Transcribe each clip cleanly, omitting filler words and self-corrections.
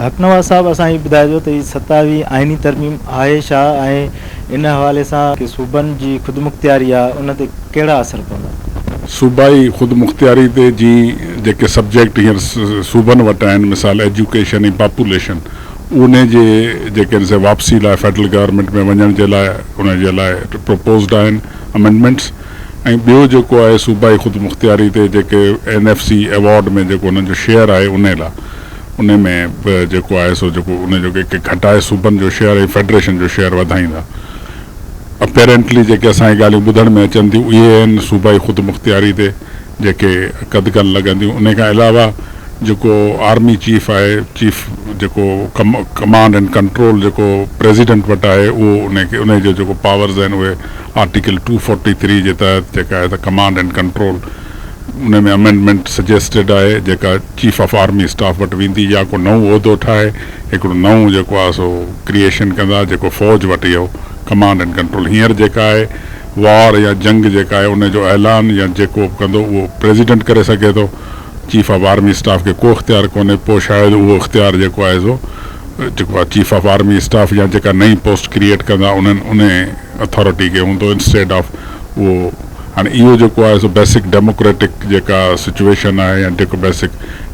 हकनवाज़ साहब असांजी ॿुधाइजो त हीअ 27वीं आइनी तरमीम आहे छा ऐं इन हवाले सां की सूबनि जी ख़ुदमुख़्तियारी आहे उन ते कहिड़ा असर पवंदा? सूबाई ख़ुदि मुख़्तियारी ते जी जेके सब्जेक्ट हींअर सूबनि वटि आहिनि, मिसाल एजुकेशन ऐं पॉपुलेशन, उन जे जेके वापसी लाइ फेडरल गवर्नमेंट में वञण जे लाइ उन जे लाइ प्रपोज़ड आहिनि अमेंडमेंट्स। ऐं ॿियो जेको आहे सूबाई ख़ुदि मुख़्तियारी ते जेके NFC अवॉर्ड में जेको उन्हनि जो शेयर आहे उन लाइ उन में जेको आहे सो जेको उन जो के घटाए सूबनि जो शेयर ऐं फेडरेशन जो शेयर वधाईंदा। अपेरेंटली जेके असांजी ॻाल्हियूं ॿुधण में अचनि थियूं उहे आहिनि सूबाई ख़ुदि मुख़्तियारी ते जेके कदकनि लॻंदियूं। उन खां अलावा जेको आर्मी चीफ आहे, चीफ जेको कमांड एंड कंट्रोल जेको प्रेसिडेंट वटि आहे, उहो उन जो जेको पावर्स आहिनि उहे आर्टिकल 243 जे तहत जेका आहे त कमांड एंड कंट्रोल उन में अमेंडमेंट सजेस्टेड आहे जेका चीफ ऑफ आर्मी स्टाफ वटि वेंदी, या को नओं उहिदो ठाहे हिकिड़ो नओं जेको आहे सो क्रिएशन कंदा जेको फ़ौज वटि इहो कमांड एंड कंट्रोल। हींअर जेका आहे वॉर या जंग जेका आहे उन जो ऐलान या जेको कंदो उहो प्रेसिडेंट करे सघे थो, चीफ ऑफ आर्मी स्टाफ खे को इख्तियार कोन्हे। पोइ शायदि उहो इख्तियार जेको आहे सो जेको आहे चीफ ऑफ आर्मी स्टाफ या जेका नई पोस्ट क्रिएट कंदा उन अथॉरिटी खे हूंदो इंस्टेड ऑफ उहो। हाणे इहो जेको आहे सो बेसिक डेमोक्रेटिक जेका सिचुएशन आहे या जेको basic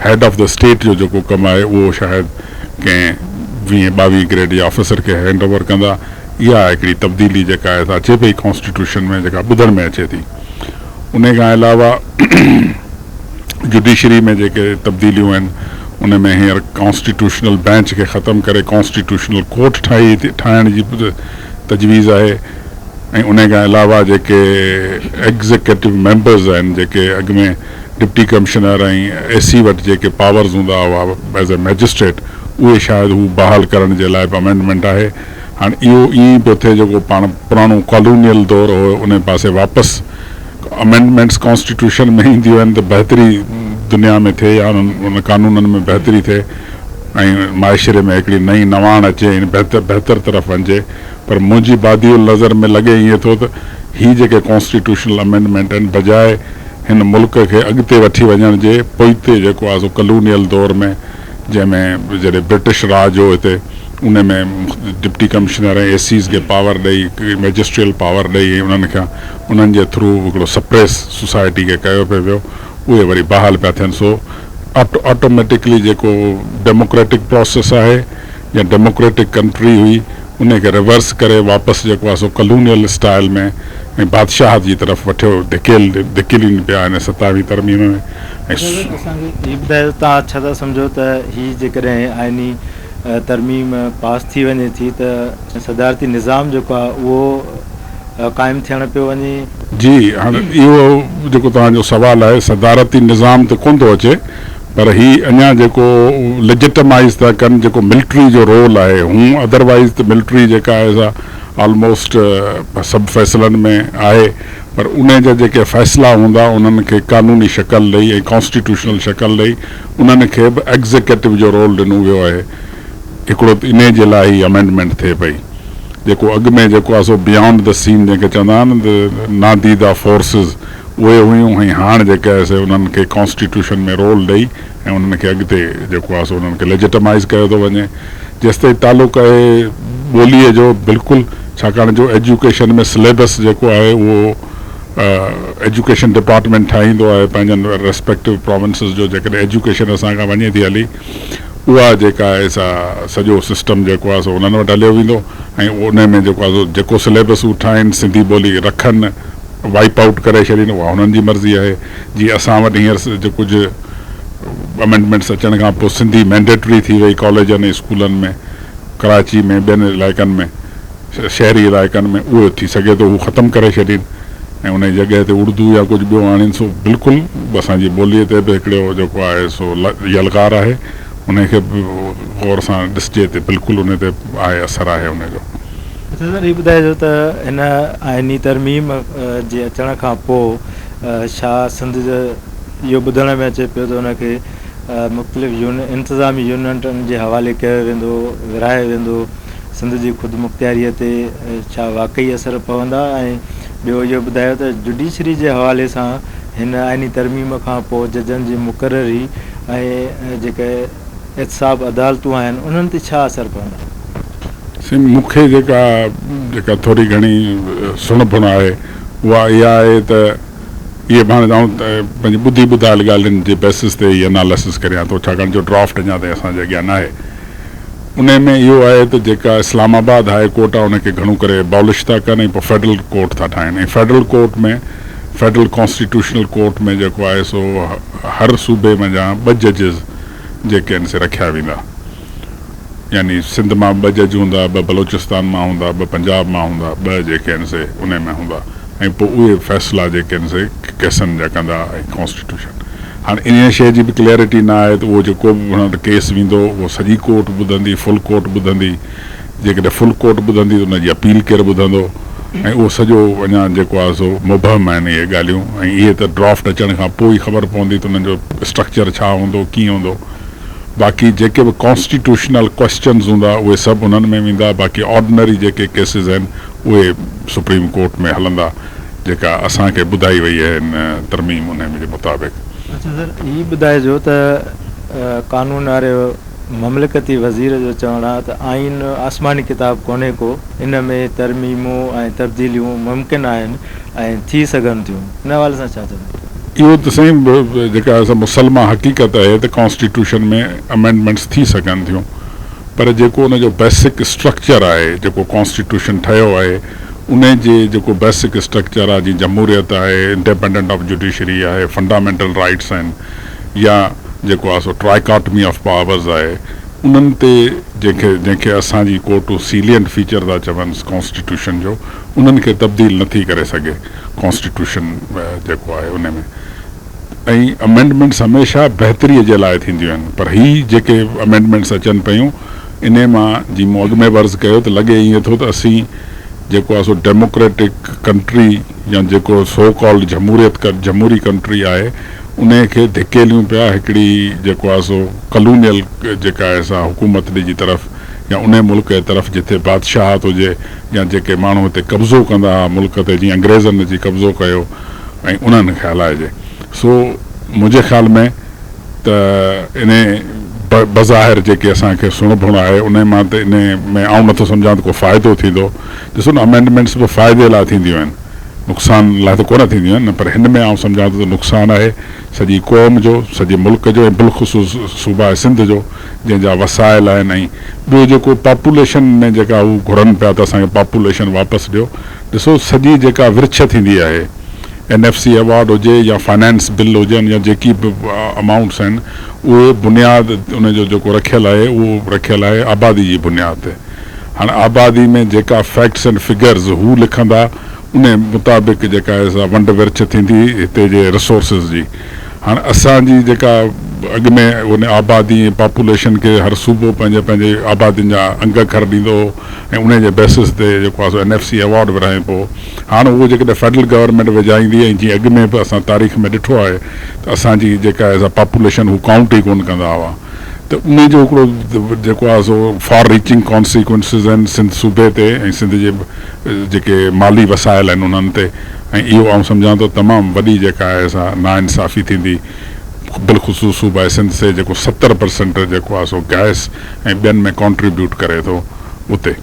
head of the state जो जेको कमु आहे उहो शायदि कंहिं 20-22 ग्रेड या ऑफिसर खे हैंड ओवर कंदा। इहा हिकिड़ी तब्दीली जेका आहे अचे पई कॉन्स्टिट्यूशन में जेका ॿुधण में अचे थी। उन खां अलावा जुडिशरी में जेके तब्दीलियूं आहिनि उन में हींअर कॉन्स्टिट्यूशनल बेंच खे ख़तमु करे कॉन्स्टिट्यूशनल कोर्ट ठाहिण जी तजवीज़ आहे। ऐं उन खां अलावा जेके एग्ज़िक्यूटिव मेंबर्स आहिनि जेके अॻु में डिप्टी कमिश्नर ऐं AC वटि जेके पावर्स हूंदा हुआ एज़ ए मैजिस्ट्रेट, उहे शायदि हू बहाल करण जे लाइ बि अमेंडमेंट आहे। हाणे इहो ईअं पियो थिए जेको पाण पुराणो कॉलोनियल दौरु हुयो उन पासे वापसि अमेंडमेंट्स कॉन्स्टिट्यूशन में ईंदियूं आहिनि त बहितरी दुनिया में थिए या उन कानूननि में बहितरी थिए ऐं माइशरे में हिकिड़ी नई नवाण अचे ऐं बहितर तरफ़ वञे। पर मुंहिंजी बादियुल नज़र में लॻे ईअं थो त हीअ जेके कॉन्स्टिट्यूशनल अमेंडमेंट आहिनि बजाए हिन मुल्क खे अॻिते वठी वञण जे पोइते जेको आहे सो कॉलोनियल दौर में जंहिंमें जॾहिं ब्रिटिश राज हो हिते उन में डिप्टी कमिश्नर ऐं ACs खे पावर ॾेई मैजिस्ट्रियल पावर ॾेई उन्हनि खां उन्हनि जे थ्रू हिकिड़ो सप्रेस सोसाइटी खे कयो पियो वियो, उहे वरी बहाल पिया थियनि। सो ऑटोमेटिकली जेको डेमोक्रेटिक प्रोसेस आहे या डेमोक्रेटिक कंट्री हुई उन खे रिवर्स करे वापसि जेको आहे सो कॉलोनियल स्टाइल में ऐं बादशाह जी तरफ़ वठियो धिकिलियुनि पिया आहिनि 27वीं तरमीम में। असांखे हीअ ॿुधायो तव्हां छा था सम्झो त हीअ जेकॾहिं आइनी तरमीम पास थी वञे थी त सदारती निज़ाम जेको आहे उहो क़ाइमु थियणु पियो वञे? जी, हाणे इहो जेको तव्हांजो सुवालु आहे सदारती निज़ाम त कोन थो अचे, पर हीअ अञा जेको लेजिटमाइज़ था कनि जेको मिलिट्री जो रोल आहे हूं। अदरवाइज़ त मिलिट्री जेका आहे सा ऑलमोस्ट सभु फ़ैसिलनि में आहे, पर उन जा जेके फ़ैसिला हूंदा उन्हनि खे कानूनी शक्ल ॾेई ऐं कॉन्स्टिट्यूशनल शक्ल ॾेई उन्हनि खे बि एग्ज़िक्यूटिव जो रोल ॾिनो वियो आहे। हिकिड़ो इन जे लाइ ई अमेंडमेंट थिए पई जेको अॻु में जेको आहे सो बियॉन्ड द सीन जंहिंखे चवंदा आहिनि नादीदा फोर्सिस उहे हुयूं, ऐं हाणे जेके आहे से उन्हनि खे कॉन्स्टिट्यूशन में रोल ॾेई ऐं उन्हनि खे अॻिते जेको आहे सो उन्हनि खे लेजिटमाइज़ कयो थो वञे। जेसिताईं तालुक़ु आहे ॿोलीअ जो, बिल्कुलु, छाकाणि जो एजुकेशन में सिलेबस जेको आहे उहो एजुकेशन डिपार्टमेंट ठाहींदो आहे पंहिंजनि रेस्पेक्टिव प्रोविंसिस जो। जेकॾहिं एजुकेशन असां खां वञे थी हली उहा जेका आहे सा सॼो सिस्टम जेको आहे सो उन्हनि वटि हलियो वेंदो ऐं उन में जेको आहे सो जेको सिलेबस हू ठाहिनि सिंधी ॿोली रखनि वाइप आउट करे छॾीनि उहा हुननि जी मर्ज़ी आहे। जीअं असां वटि हींअर जो कुझु अमेंडमेंट्स अचण खां पोइ सिंधी मैंडेटरी थी वई कॉलेजनि ऐं स्कूलनि में, कराची में ॿियनि इलाइक़नि में, शहरी इलाइक़नि में, उहो थी सघे थो हू ख़तमु करे छॾीनि ऐं उन जी जॻह ते उर्दू या कुझु ॿियो आणीनि। सो बिल्कुलु असांजी ॿोलीअ ते बि हिकिड़ो जेको आहे सो यलकार आहे, उनखे बि गौर सां ॾिसजे त बिल्कुलु उन ते आहे असरु आहे उनजो। सर हीअ ॿुधाइजो त हिन आइनी तरमीम जे अचण खां पोइ छा सिंध जो इहो ॿुधण में अचे पियो त उनखे मुख़्तलिफ़ इंतिज़ामी यूनिटनि जे हवाले कयो वेंदो, विरायो वेंदो, सिंध जी ख़ुदि मुख़्तियारीअ ते छा वाक़ई असर पवंदा? ऐं ॿियो इहो ॿुधायो त जुडिशरी जे हवाले सां हिन आइनी तरमीम खां पोइ जजनि जी मुक़ररी ऐं जेके एहतसाब अदालतूं आहिनि उन्हनि ते छा असरु पवंदा? मूंखे जेका थोरी घणी सुणिपुण आहे उहा इहा आहे त इहे हाणे आउं पंहिंजी ॿुधी ॿुधायल ॻाल्हियुनि जे बेसिस ते इहा एनालिसिस करियां थो, छाकाणि जो ड्राफ्ट अञा ताईं असांजे अॻियां न आहे। उन में इहो आहे त जेका इस्लामाबाद हाई कोर्ट आहे उनखे घणो करे एबॉलिश था कनि ऐं पोइ फेडरल कोर्ट था ठाहिनि, ऐं फेडरल कोर्ट में फेडरल कॉन्स्टिट्यूशनल कोर्ट में जेको आहे सो हर सूबे में जा 2 जजिस जेके आहिनि से रखिया वेंदा, यानी सिंध मां 2 जज हूंदा, 2 बलोचिस्तान मां हूंदा, 2 पंजाब मां हूंदा, 2 जेके आहिनि से उन में हूंदा, ऐं पोइ उहे फ़ैसिला जेके आहिनि से केसनि जा कंदा ऐं कॉन्स्टिट्यूशन। हाणे इन शइ जी बि क्लैरिटी न आहे त उहो जेको बि हुन वटि केस वेंदो उहो सॼी कोर्ट ॿुधंदी, फुल कोर्ट ॿुधंदी, जेकॾहिं फुल कोर्ट ॿुधंदी त उनजी अपील केरु ॿुधंदो, ऐं उहो सॼो अञा जेको आहे सो मुबहम आहिनि इहे ॻाल्हियूं, ऐं इहे त ड्राफ्ट अचण खां पोइ ई ख़बर पवंदी त उन्हनि जो स्ट्रक्चर छा हूंदो, कीअं हूंदो। बाक़ी जेके बि कॉन्स्टिट्यूशनल क्वेश्चन्स हूंदा उहे सभु उन्हनि में वेंदा, बाक़ी ऑर्डिनरी जेके केसिस आहिनि उहे सुप्रीम कोर्ट में हलंदा, जेका असांखे ॿुधाई वई आहे इन तरमीम उन जे मुताबिक़। अच्छा सर, हीअ ॿुधाइजो त कानून वारे ममलिकती वज़ीर जो चवणु आहे त आइन आसमानी किताब कोन्हे को, इन में तरमीमूं ऐं तब्दीलियूं मुमकिन आहिनि ऐं थी सघनि थियूं, इन हवाले सां छा चवंदा? इहो त साईं जेका मुसलमा हक़ीक़त आहे त कॉन्स्टिट्यूशन में अमेंडमेंट्स थी सघनि थियूं, पर जेको उनजो बेसिक स्ट्रक्चर आहे, जेको कॉन्स्टिट्यूशन ठहियो आहे उन जे जेको बेसिक स्ट्रक्चर आहे, जीअं जमहूरियत आहे, इंडिपेंडेंट ऑफ जुडिशरी आहे, फंडामेंटल राइट्स आहिनि, या जेको आहे सो ट्राइकॉटमी ऑफ पावर्स आहे, उन्हनि ते जंहिंखे असांजी कोर्टूं सीलियंट फीचर था चवनि कॉन्स्टिट्यूशन जो, उन्हनि खे तब्दील नथी करे सघे कॉन्स्टिट्यूशन जेको आहे उन में। ऐं अमेंडमेंट्स हमेशह बहितरीअ जे लाइ थींदियूं आहिनि, पर ही जेके अमेंडमेंट्स अचनि पियूं इन मां जीअं मूं अॻु में वर्ज़ कयो त लॻे ईअं थो त असीं जेको आहे सो डेमोक्रेटिक कंट्री या जेको सो कॉल्ड जमहूरी कंट्री आहे उन खे धिकेलियूं पिया हिकिड़ी जेको आहे सो कॉलोनियल जेका आहे सा हुकूमत जी तरफ़, या उन मुल्क जे तरफ़ जिथे बादशाहत हुजे या जेके माण्हू हिते कब्ज़ो कंदा हुआ मुल्क ते, जीअं अंग्रेज़नि अची कब्ज़ो कयो ऐं उन्हनि खे हलाइजे। सो मुंहिंजे ख़्याल में त इन बज़ाहिर जेके असांखे सुणिपुण आहे उन मां त इन में आउं नथो सम्झां त को फ़ाइदो थींदो। ॾिसो न, अमेंडमेंट्स बि फ़ाइदे लाइ थींदियूं आहिनि, नुक़सान लाइ त कोन थींदियूं आहिनि, पर हिन में आउं सम्झां थो त नुक़सानु आहे सॼी क़ौम जो, सॼे मुल्क जो, ऐं बिलख़ुसूस सूबा सिंध जो जंहिंजा वसाइल आहिनि। ऐं ॿियो जेको पॉपुलेशन में जेका हू घुरनि पिया त असांखे पॉपुलेशन वापसि ॾियो, ॾिसो सॼी जेका विर्छ थींदी आहे, NFC अवॉर्ड हुजे या फाइनेंस बिल हुजनि या जेकी बि अमाउंट्स आहिनि, उहे बुनियाद उनजो जेको रखियलु आहे उहो रखियलु आहे आबादी जी बुनियाद ते। हाणे आबादी में जेका फैक्ट्स एंड फिगर्स हू लिखंदा उन मुताबिक़ जेका आहे सा वंड विर्छ थींदी हिते जे रिसोर्सिस जी। हाणे असांजी जेका अॻु में उन आबादी पॉपुलेशन खे हर सूबो पंहिंजे पंहिंजे आबादियुनि जा अंग खर ॾींदो हो ऐं उन जे बेसिस ते जेको आहे सो NFC अवॉर्ड विरहाए पोइ। हाणे उहो जेकॾहिं फेडरल गवर्नमेंट विझाईंदी, ऐं जीअं अॻु में बि असां तारीख़ में ॾिठो आहे त असांजी जेका आहे सा पॉपुलेशन हू काउंट ई कोन कंदा हुआ, त उन जो हिकिड़ो जेको आहे सो फॉर रीचिंग कॉन्सिक्वेंसिस आहिनि सिंध सूबे ते ऐं सिंध जे जेके माली वसाइल आहिनि उन्हनि ते। ऐं इहो आउं सम्झां थो तमामु वॾी जेका आहे सा नाइंसाफ़ी थींदी, बिलख़ुसूस सूबा सिंध से जेको 70% जेको आहे सो गैस ऐं ॿियनि में कॉन्ट्रीब्यूट करे थो उते।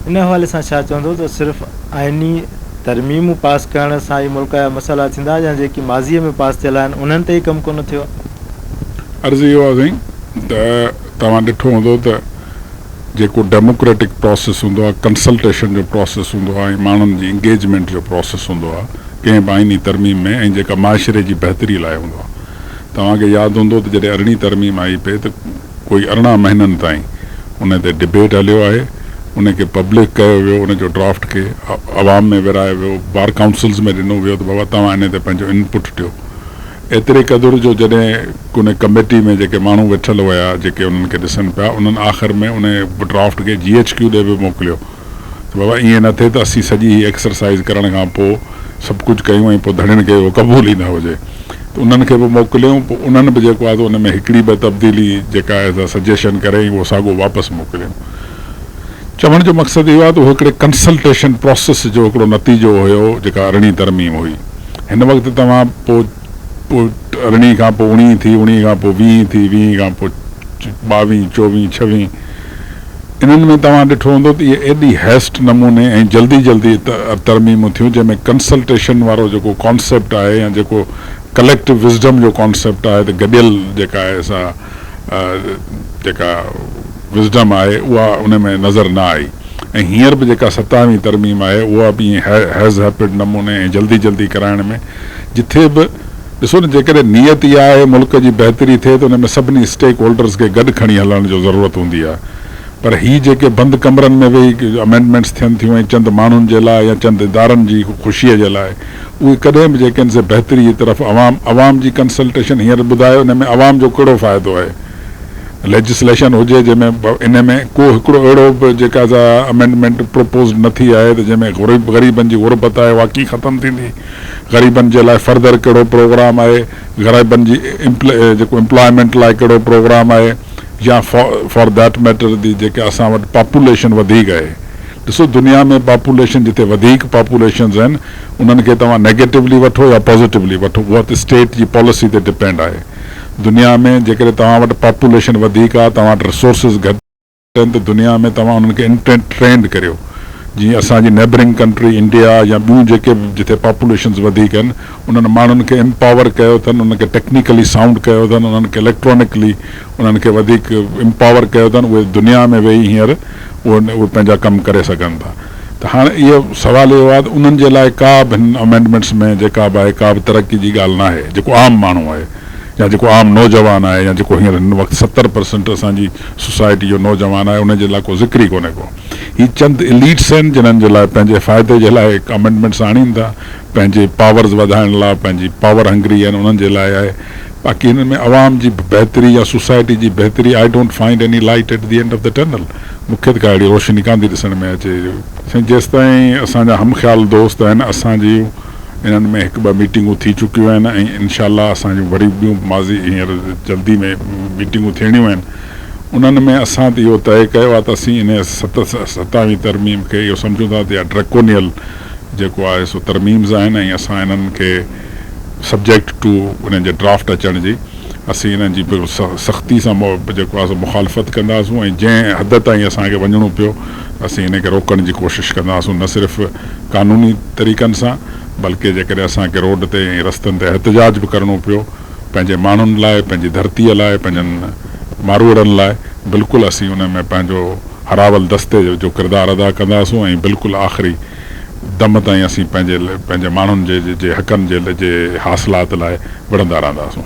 इन हवाले सां छा चवंदो त सिर्फ़ु आइनी तरमीमूं पास करण सां ई मुल्क जा मसइला थींदा, या जेकी माज़ीअ में पास थियल आहिनि उन्हनि ते ई कमु कोन थियो? अर्ज़ु इहो आहे साईं त तव्हां ॾिठो हूंदो त जेको डेमोक्रेटिक प्रोसेस हूंदो आहे, कंसल्टेशन जो प्रोसेस हूंदो आहे, ऐं माण्हुनि जी इंगेजमेंट जो प्रोसेस हूंदो आहे कंहिं बि आइनी तरमीम में, ऐं जेका माशरे जी बहितरी लाइ हूंदो आहे। तव्हांखे यादि हूंदो त जॾहिं 18वीं तरमीम आई पई त कोई 18 महीननि ताईं उन ते डिबेट हलियो आहे, उनखे पब्लिक कयो वियो, उनजो ड्राफ्ट खे आवाम में विरायो वियो, बार काउंसिल्स में ॾिनो वियो त बाबा तव्हां इन ते पंहिंजो इनपुट ॾियो। एतिरे क़दुरु जो जॾहिं उन कमेटी में जेके माण्हू वेठल हुया जेके उन्हनि खे ॾिसनि पिया, उन्हनि आख़िर में उन ड्राफ्ट खे GHQ ॾे बि मोकिलियो त बाबा ईअं न थिए त असीं सॼी एक्सरसाइज़ करण खां पोइ सभु कुझु कयूं ऐं पोइ धड़ियुनि खे उहो क़बूल ई न हुजे। त उन्हनि खे बि मोकिलियूं, पोइ उन्हनि बि जेको आहे त उन में हिकिड़ी ॿ तब्दीली जेका आहे सजेशन करे उहो साॻियो वापसि मोकिलियूं। चवण जो मक़सदु इहो आहे त उहो हिकिड़े कंसल्टेशन प्रोसेस जो हिकिड़ो नतीजो हुयो जेका 18वीं तरमीम हुई। हिन वक़्तु तव्हां पोइ 18 खां पोइ 19 थी, 19 खां पोइ 20 थी, 20 खां पोइ 22, 24, 26 इन्हनि में तव्हां ॾिठो हूंदो त इहे एॾी हैस्ट नमूने ऐं जल्दी जल्दी तरमीमूं थियूं जंहिंमें कंसल्टेशन वारो जेको कॉन्सेप्ट आहे या जेको कलेक्टिव विज़डम जो कॉन्सेप्ट आहे त गॾियल जेका आहे जेका विज़डम आहे उहा उन में नज़र न आई। ऐं हींअर बि जेका 27वीं तरमीम आहे उहा बि ईअं हैज़ हैपिड नमूने ऐं जल्दी जल्दी कराइण में जिथे बि ॾिसो न जेकॾहिं नियत इहा आहे मुल्क जी बहितरी थिए त उन में सभिनी स्टेक होल्डर्स खे गॾु खणी हलण जो ज़रूरत हूंदी आहे। पर ही जेके बंदि कमरनि में वेही अमेंडमेंट्स थियनि थियूं ऐं चंद माण्हुनि जे लाइ या चंद इदारनि जी ख़ुशीअ जे लाइ उहे कॾहिं बि जेके आहिनि से बहितरी जी तरफ़ अवाम जी कंसल्टेशन हींअर ॿुधायो इन में अवाम जो कहिड़ो फ़ाइदो आहे। लेजिस्लेशन हुजे जंहिंमें इन में को हिकिड़ो अहिड़ो बि जेका अमेंडमेंट प्रपोज़ न थी आहे त जंहिंमें ग़रीबनि जी ग़ुरबत आहे वाक़ई ख़तमु थींदी, ग़रीबनि जे लाइ फर्दर कहिड़ो प्रोग्राम आहे, ग़रीबनि जी जेको एम्प्लॉयमेंट लाइ कहिड़ो प्रोग्राम आहे, या फॉर दैट मैटर दी जेके असां वटि पॉपुलेशन वधीक आहे। ॾिसो दुनिया में पॉपुलेशन जिथे वधीक पॉपुलेशन्स आहिनि उन्हनि खे तव्हां नेगेटिवली वठो या पॉज़िटिवली वठो, उहा त स्टेट जी पॉलिसी ते डिपेंड आहे। दुनिया में जेकॾहिं तव्हां वटि पॉपुलेशन वधीक आहे, तव्हां वटि रिसोर्सिस घटि आहिनि त दुनिया में तव्हां उन्हनि खे ट्रेंड करियो। जीअं असांजी नेबरिंग कंट्री इंडिया या ॿियूं जेके बि जिथे पॉपुलेशन्स वधीक आहिनि उन्हनि माण्हुनि खे एम्पावर कयो अथनि, उनखे टेक्निकली साउंड कयो अथनि, उन्हनि खे इलेक्ट्रॉनिकली उन्हनि खे वधीक एम्पावर कयो अथनि, उहे दुनिया में वेही हींअर उहे पंहिंजा कमु करे सघनि था। त हाणे इहो सुवालु इहो आहे त उन्हनि जे लाइ का बि हिन अमेंडमेंट्स में जेका बि आहे का बि तरक़ी जी ॻाल्हि न आहे। जेको आम माण्हू आहे या जेको आम नौजवान आहे या जेको हींअर हिन वक़्तु 70% असांजी सोसाइटी जो नौजवान आहे उन जे लाइ को ज़िक्र ई कोन्हे को। ही चंद एलीट्स आहिनि जिन्हनि जे लाइ पंहिंजे फ़ाइदे जे लाइ अमेंडमेंट्स आणीनि था, पंहिंजे पावर्स वधाइण लाइ, पंहिंजी पावर हंगरी आहिनि उन्हनि जे लाइ आहे। बाक़ी हिन में अवाम जी बहितरी या सोसाइटी जी बहितरी I don't find any light at the end of the tunnel. मूंखे त का अहिड़ी रोशनी कान थी ॾिसण में अचे। जेसि ताईं असांजा हमख़्याल दोस्त आहिनि असांजी इन्हनि में 1-2 मीटिंगूं थी चुकियूं आहिनि ऐं इनशाला असांजूं वरी ॿियूं माज़ी हींअर जल्दी में मीटिंगूं थियणियूं आहिनि। उन्हनि में असां त इहो तइ कयो आहे त असीं इन 27वीं तरमीम खे इहो सम्झूं था त इहा ड्रैकोनियल जेको आहे सो तरमीम्स आहिनि ऐं असां इन्हनि खे सब्जेक्ट टू उन्हनि जे ड्राफ्ट अचण जी असीं इन्हनि जी बिल्कुलु सख़्ती सां जेको आहे मुखालफ़त कंदासूं ऐं जंहिं हद ताईं असांखे वञिणो पियो असीं इन खे रोकण जी कोशिशि कंदासूं, न सिर्फ़ु क़ानूनी तरीक़नि सां बल्कि जेकॾहिं असांखे रोड ते ऐं रस्तनि ते एहतजाज बि करिणो पियो पंहिंजे माण्हुनि लाइ, पंहिंजी धरतीअ लाइ, पंहिंजनि मारूड़नि लाइ, बिल्कुलु असीं उन में पंहिंजो हरावल दस्ते जो किरदारु अदा कंदासूं ऐं बिल्कुलु आख़िरी दम ताईं असीं पंहिंजे माण्हुनि जे हक़नि जे हासिलात लाइ विढ़ंदा रहंदासूं।